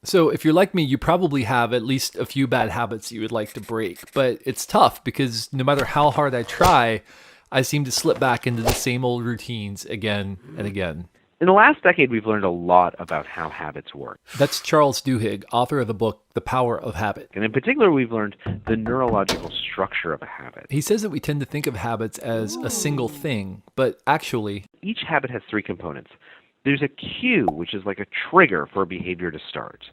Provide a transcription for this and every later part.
So if you're like me, you probably have at least a few bad habits you would like to break, but it's tough because no matter how hard I try, I seem to slip back into the same old routines again and again. In the last decade, we've learned a lot about how habits work. That's Charles Duhigg, author of the book The Power of Habit. And in particular, we've learned the neurological structure of a habit. He says that we tend to think of habits as a single thing, but actually, Each habit has three components. There's a cue, which is like a trigger for a behavior to start.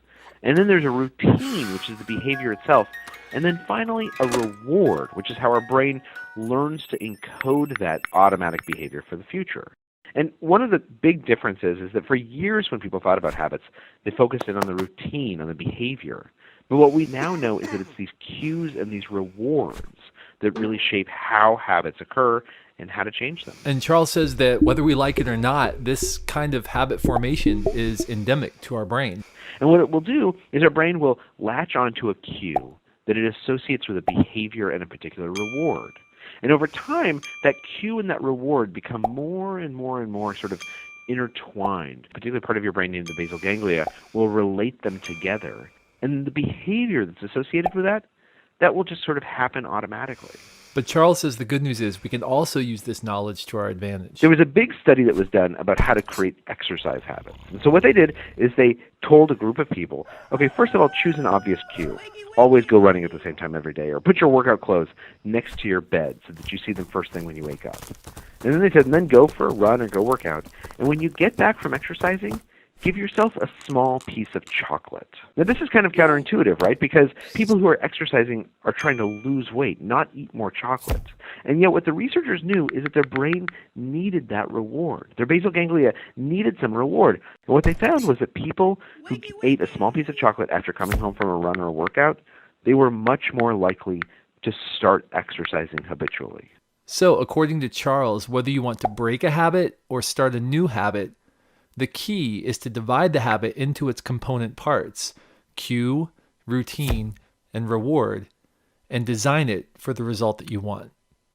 And then there's a routine, which is the behavior itself. And then finally, a reward, which is how our brain learns to encode that automatic behavior for the future. And one of the big differences is that for years when people thought about habits, they focused in on the routine, on the behavior. But what we now know is that it's these cues and these rewards that really shape how habits occur and how to change them. and Charles says that whether we like it or not, this kind of habit formation is endemic to our brain. And what it will do is our brain will latch onto a cue that it associates with a behavior and a particular reward. And over time, that cue and that reward become more and more and more sort of intertwined. A particular part of your brain named the basal ganglia will relate them together. And the behavior that's associated with that will just sort of happen automatically. But Charles says the good news is we can also use this knowledge to our advantage. There was a big study that was done about how to create exercise habits. And so what they did is they told a group of people, okay, first of all, choose an obvious cue. Always go running at the same time every day, or put your workout clothes next to your bed so that you see them first thing when you wake up. And then they said, and then go for a run or go work out. And when you get back from exercising, give yourself a small piece of chocolate. Now, this is kind of counterintuitive, right? Because people who are exercising are trying to lose weight, not eat more chocolate. And yet what the researchers knew is that their brain needed that reward. Their basal ganglia needed some reward. And what they found was that people who ate a small piece of chocolate after coming home from a run or a workout, they were much more likely to start exercising habitually. So, according to Charles, whether you want to break a habit or start a new habit, the key is to divide the habit into its component parts, cue, routine, and reward, and design it for the result that you want.